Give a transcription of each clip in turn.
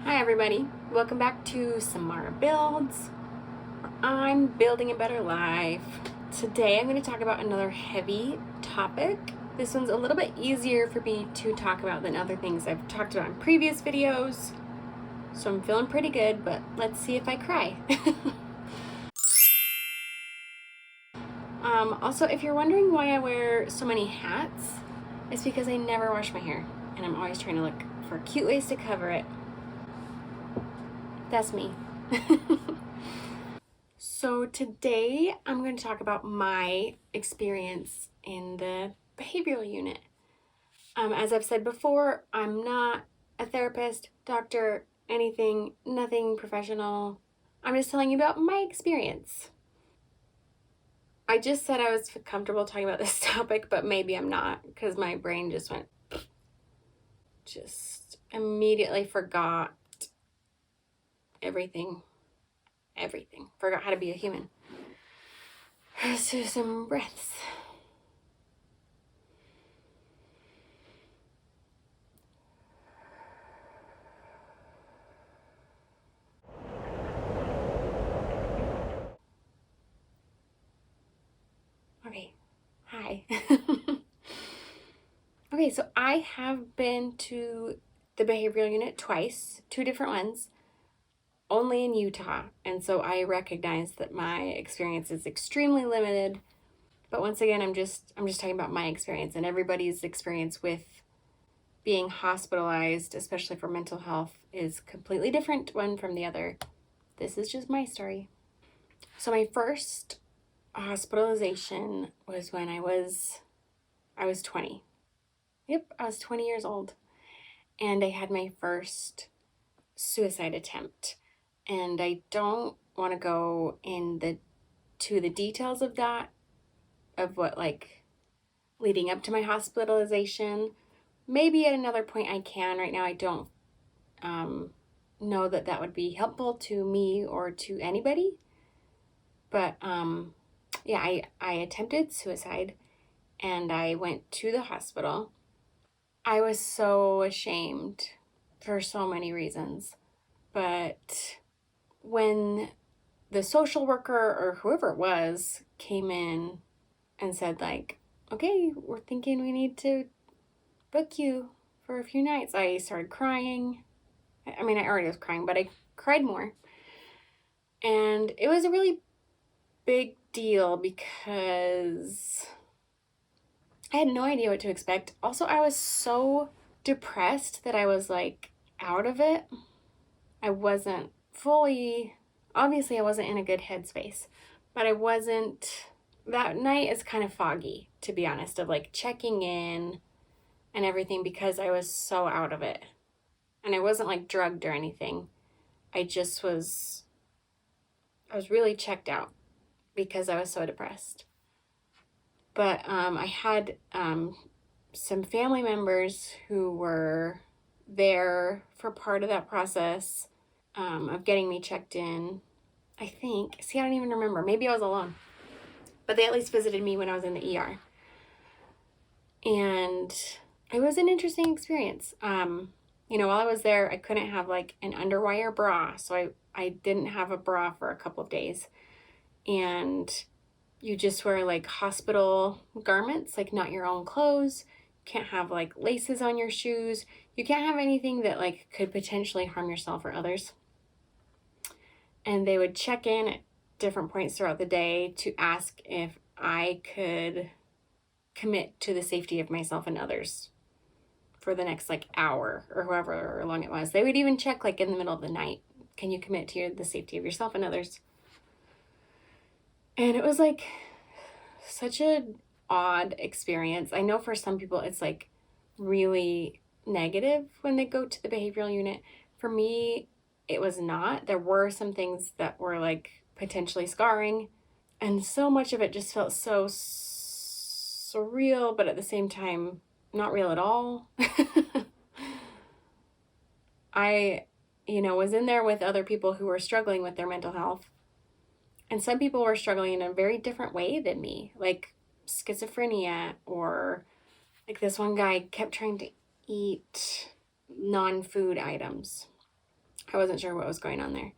Hi everybody, welcome back to Samara Builds. I'm building a better life. Today I'm going to talk about another heavy topic. This one's a little bit easier for me to talk about than other things I've talked about in previous videos. So I'm feeling pretty good, but let's see if I cry. Also, if you're wondering why I wear so many hats, it's because I never wash my hair and I'm always trying to look for cute ways to cover it. That's me. So today I'm going to talk about my experience in the behavioral unit. As I've said before, I'm not a therapist, doctor, anything, nothing professional. I'm just telling you about my experience. I just said I was comfortable talking about this topic, but maybe I'm not because my brain just immediately forgot everything. Forgot how to be a human. Let's do some breaths. Okay, hi. Okay, so I have been to the behavioral unit twice, two different ones, only in Utah. And so I recognize that my experience is extremely limited. But once again, I'm just talking about my experience, and everybody's experience with being hospitalized, especially for mental health, is completely different one from the other. This is just my story. So my first hospitalization was when I was 20. Yep, I was 20 years old. And I had my first suicide attempt. And I don't want to go to the details of that, of what leading up to my hospitalization. Maybe at another point I can. Right now I don't know that would be helpful to me or to anybody. But yeah, I attempted suicide and I went to the hospital. I was so ashamed for so many reasons. But when the social worker or whoever it was came in and said okay, we're thinking we need to book you for a few nights, I started crying. I mean, I already was crying, but I cried more. And it was a really big deal because I had no idea what to expect. Also, I was so depressed that I was out of it. I wasn't obviously I wasn't in a good headspace, but that night is kind of foggy, to be honest, of checking in and everything because I was so out of it. And I wasn't drugged or anything. I was really checked out because I was so depressed. But I had some family members who were there for part of that process of getting me checked in. I think. See, I don't even remember. Maybe I was alone. But they at least visited me when I was in the ER. And it was an interesting experience. While I was there, I couldn't have an underwire bra. So I didn't have a bra for a couple of days. And you just wear hospital garments, not your own clothes. You can't have laces on your shoes. You can't have anything that could potentially harm yourself or others. And they would check in at different points throughout the day to ask if I could commit to the safety of myself and others for the next hour or however long it was. They would even check in the middle of the night. Can you commit to the safety of yourself and others? And it was such an odd experience. I know for some people it's really negative when they go to the behavioral unit. For me, it was not. There were some things that were potentially scarring, and so much of it just felt so surreal, but at the same time not real at all. I was in there with other people who were struggling with their mental health, and some people were struggling in a very different way than me, like schizophrenia, or this one guy kept trying to eat non-food items. I wasn't sure what was going on there.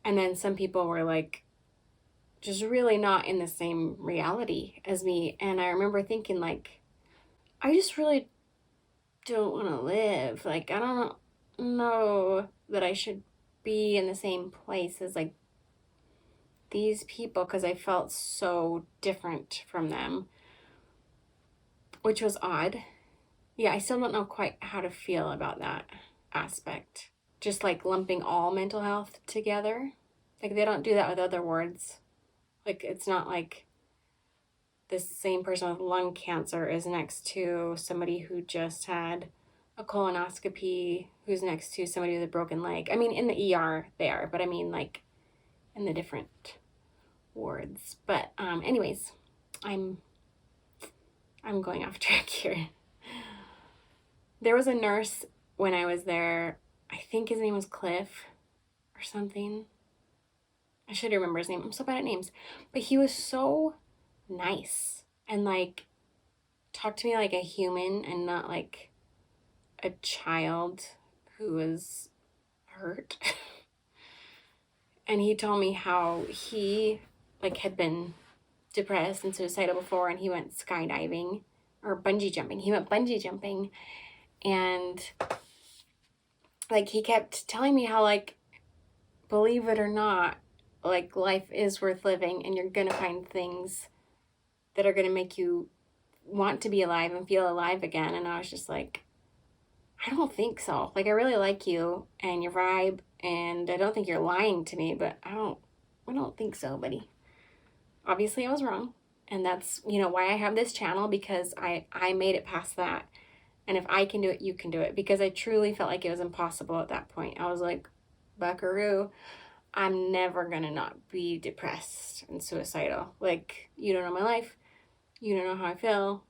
And then some people were like, just really not in the same reality as me. And I remember thinking, like, I just really don't want to live. Like, I don't know that I should be in the same place as like these people because I felt so different from them, which was odd. Yeah, I still don't know quite how to feel about that aspect. Just like lumping all mental health together. Like, they don't do that with other words. Like, it's not like the same person with lung cancer is next to somebody who just had a colonoscopy, who's next to somebody with a broken leg. I mean, in the ER they are, but I mean, like, in the different wards. But anyways, I'm going off track here. There was a nurse when I was there. I think his name was Cliff or something. I should remember his name. I'm so bad at names. But he was so nice and like talked to me like a human and not like a child who was hurt. And he told me how he like had been depressed and suicidal before, and he went skydiving or bungee jumping. He went bungee jumping, and like he kept telling me how, like, believe it or not, like, life is worth living and you're gonna find things that are gonna make you want to be alive and feel alive again. And I was just like, I don't think so. Like, I really like you and your vibe, and I don't think you're lying to me, but I don't think so, buddy. Obviously I was wrong. And that's, why I have this channel, because I made it past that. And if I can do it, you can do it. Because I truly felt like it was impossible at that point. I was like, buckaroo, I'm never gonna not be depressed and suicidal. Like, you don't know my life. You don't know how I feel.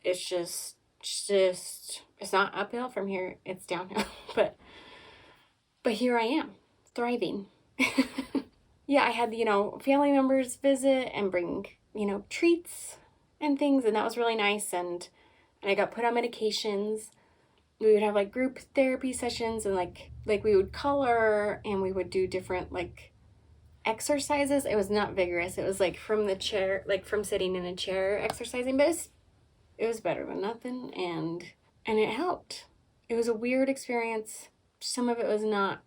It's just, it's not uphill from here. It's downhill. But here I am, thriving. Yeah, I had, family members visit and bring, treats and things. And that was really nice. And I got put on medications. We would have like group therapy sessions, and like we would color, and we would do different like exercises. It was not vigorous. It was like from the chair, like from sitting in a chair exercising, but it was better than nothing, and it helped. It was a weird experience. Some of it was not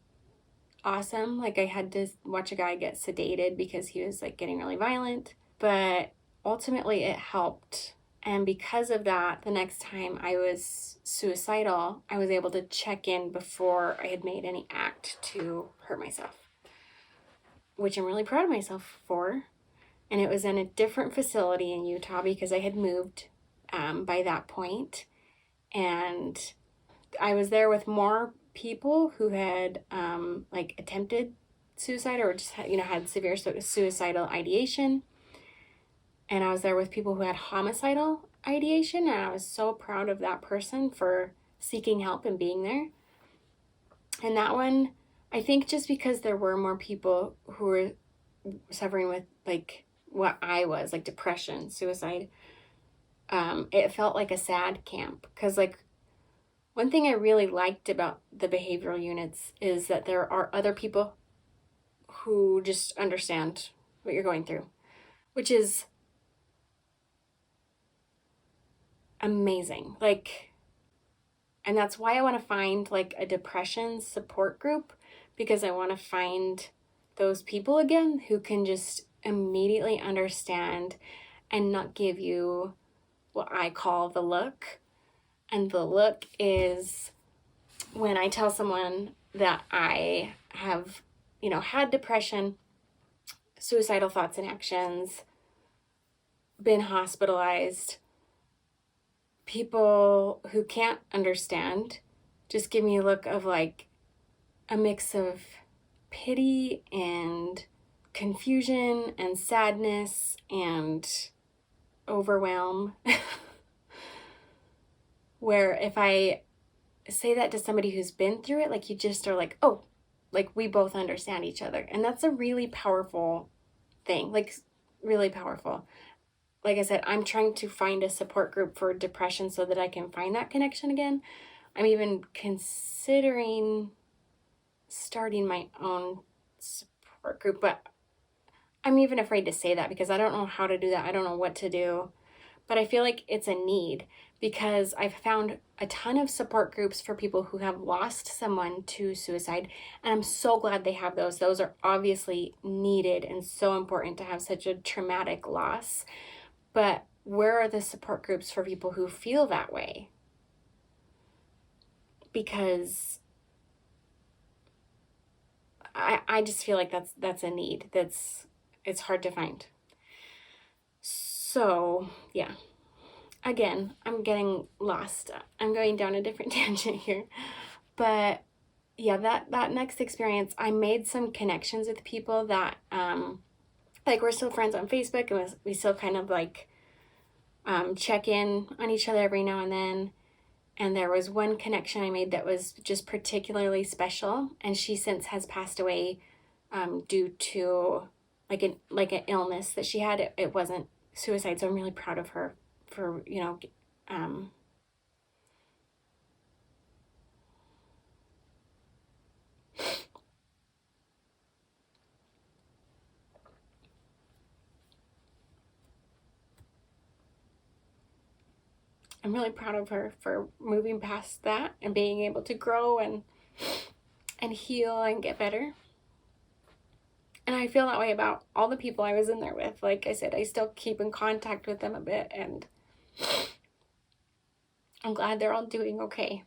awesome. Like, I had to watch a guy get sedated because he was like getting really violent, but ultimately it helped. And because of that, the next time I was suicidal, I was able to check in before I had made any act to hurt myself, which I'm really proud of myself for. And it was in a different facility in Utah because I had moved by that point. And I was there with more people who had like attempted suicide or just had severe suicidal ideation. And I was there with people who had homicidal ideation, and I was so proud of that person for seeking help and being there. And that one, I think just because there were more people who were suffering with like what I was, like depression, suicide, it felt like a sad camp. Because like, one thing I really liked about the behavioral units is that there are other people who just understand what you're going through, which is amazing. Like, and that's why I want to find like a depression support group, because I want to find those people again who can just immediately understand and not give you what I call the look. And the look is when I tell someone that I have, had depression, suicidal thoughts and actions, been hospitalized, people who can't understand just give me a look of like a mix of pity and confusion and sadness and overwhelm. Where if I say that to somebody who's been through it, like, you just are like, oh, like, we both understand each other. And that's a really powerful thing, like, really powerful. Like I said, I'm trying to find a support group for depression so that I can find that connection again. I'm even considering starting my own support group, but I'm even afraid to say that because I don't know how to do that. I don't know what to do. But I feel like it's a need because I've found a ton of support groups for people who have lost someone to suicide. And I'm so glad they have those. Those are obviously needed and so important to have such a traumatic loss. But where are the support groups for people who feel that way? Because I just feel like that's a need. It's hard to find. So yeah. Again, I'm getting lost. I'm going down a different tangent here. But yeah, that next experience, I made some connections with people that like we're still friends on Facebook, and we still kind of like check in on each other every now and then. And there was one connection I made that was just particularly special, and she since has passed away due to like an illness that she had. It wasn't suicide, so I'm really proud of her for um, I'm really proud of her for moving past that and being able to grow and heal and get better. And I feel that way about all the people I was in there with. Like I said, I still keep in contact with them a bit, and I'm glad they're all doing okay.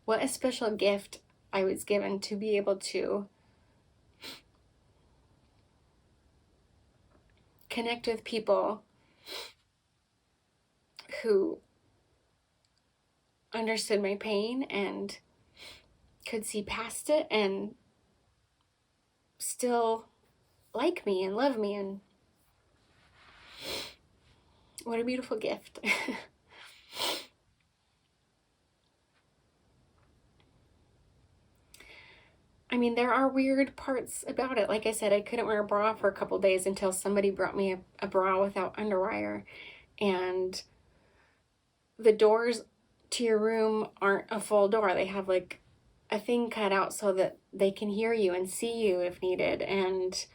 What a special gift I was given to be able to connect with people who understood my pain and could see past it and still like me and love me. And what a beautiful gift. I mean, there are weird parts about it. Like I said, I couldn't wear a bra for a couple days until somebody brought me a bra without underwire. And the doors to your room aren't a full door. They have like a thing cut out so that they can hear you and see you if needed. And,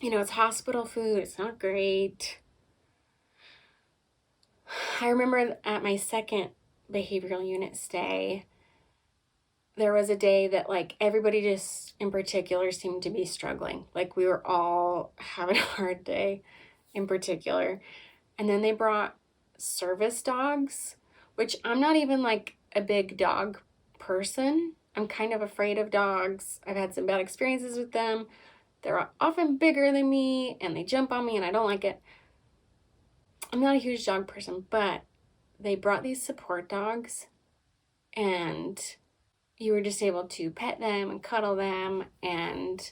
it's hospital food. It's not great. I remember at my second behavioral unit stay, there was a day that like everybody just in particular seemed to be struggling. Like we were all having a hard day in particular. And then they brought service dogs, which I'm not even like a big dog person. I'm kind of afraid of dogs. I've had some bad experiences with them. They're often bigger than me and they jump on me and I don't like it. I'm not a huge dog person, but they brought these support dogs and you were just able to pet them and cuddle them, and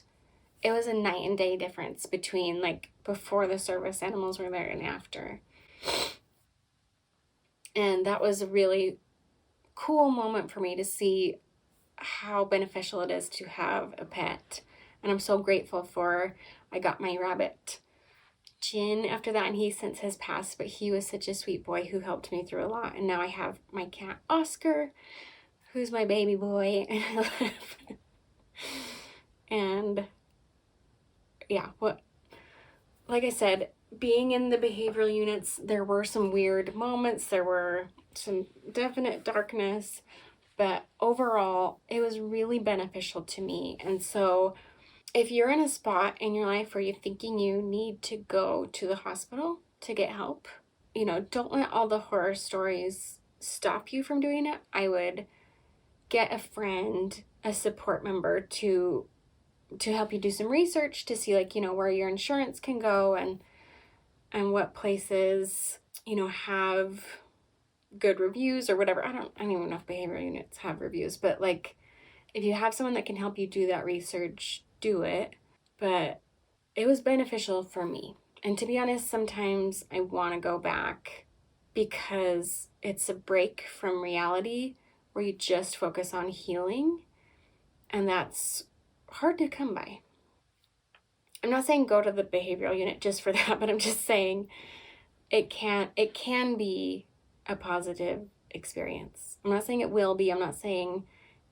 it was a night and day difference between like before the service animals were there and after. And that was a really cool moment for me to see how beneficial it is to have a pet. And I'm so grateful for, I got my rabbit Jin after that, and he since has passed, but he was such a sweet boy who helped me through a lot. And now I have my cat Oscar, who's my baby boy. And yeah, like I said, being in the behavioral units, there were some weird moments, there were some definite darkness, but overall, it was really beneficial to me. And so if you're in a spot in your life where you're thinking you need to go to the hospital to get help, don't let all the horror stories stop you from doing it. I would get a friend, a support member to help you do some research to see like, where your insurance can go and what places, have good reviews or whatever. I don't even know if behavioral units have reviews, but like if you have someone that can help you do that research, do it. But it was beneficial for me. And to be honest, sometimes I want to go back because it's a break from reality where you just focus on healing, and that's hard to come by. I'm not saying go to the behavioral unit just for that, but I'm just saying it can be a positive experience. I'm not saying it will be. I'm not saying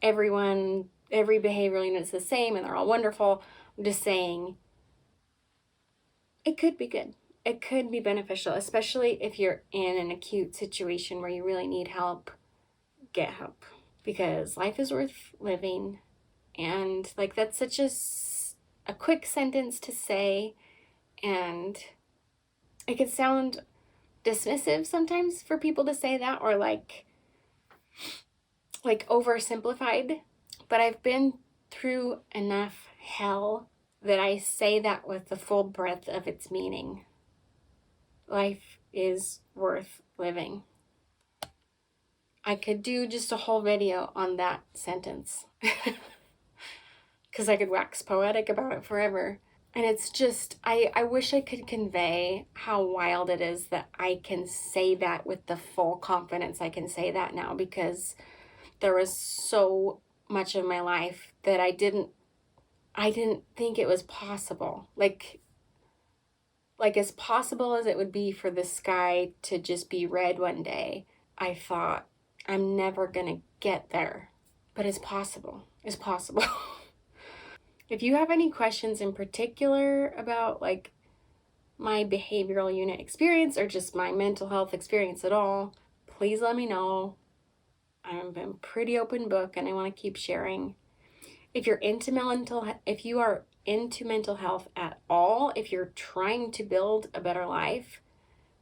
every behavioral unit is the same and they're all wonderful. I'm just saying it could be good. It could be beneficial, especially if you're in an acute situation where you really need help. Get help, because life is worth living. And like, that's such a quick sentence to say, and it could sound dismissive sometimes for people to say that, or like oversimplified. But I've been through enough hell that I say that with the full breadth of its meaning. Life is worth living. I could do just a whole video on that sentence because I could wax poetic about it forever. And it's just, I wish I could convey how wild it is that I can say that with the full confidence I can say that now, because there was so much of my life that I didn't think it was possible. Like as possible as it would be for the sky to just be red one day, I thought, I'm never gonna get there. But it's possible. It's possible. If you have any questions in particular about like my behavioral unit experience or just my mental health experience at all, please let me know. I'm a pretty open book and I want to keep sharing. If you are into mental health at all, if you're trying to build a better life,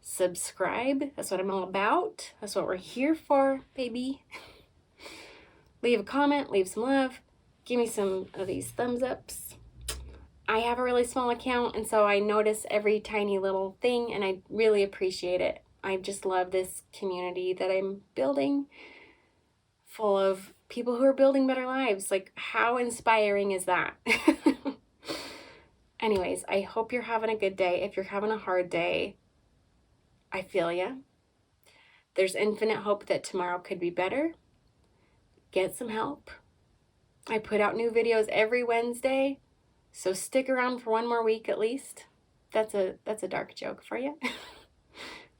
subscribe. That's what I'm all about. That's what we're here for, baby. Leave a comment, leave some love, give me some of these thumbs ups. I have a really small account, and so I notice every tiny little thing, and I really appreciate it. I just love this community that I'm building, full of people who are building better lives. Like, how inspiring is that? Anyways, I hope you're having a good day. If you're having a hard day, I feel ya. There's infinite hope that tomorrow could be better. Get some help. I put out new videos every Wednesday, so stick around for one more week at least. That's a dark joke for you.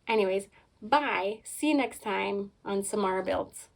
Anyways, bye. See you next time on Samara Builds.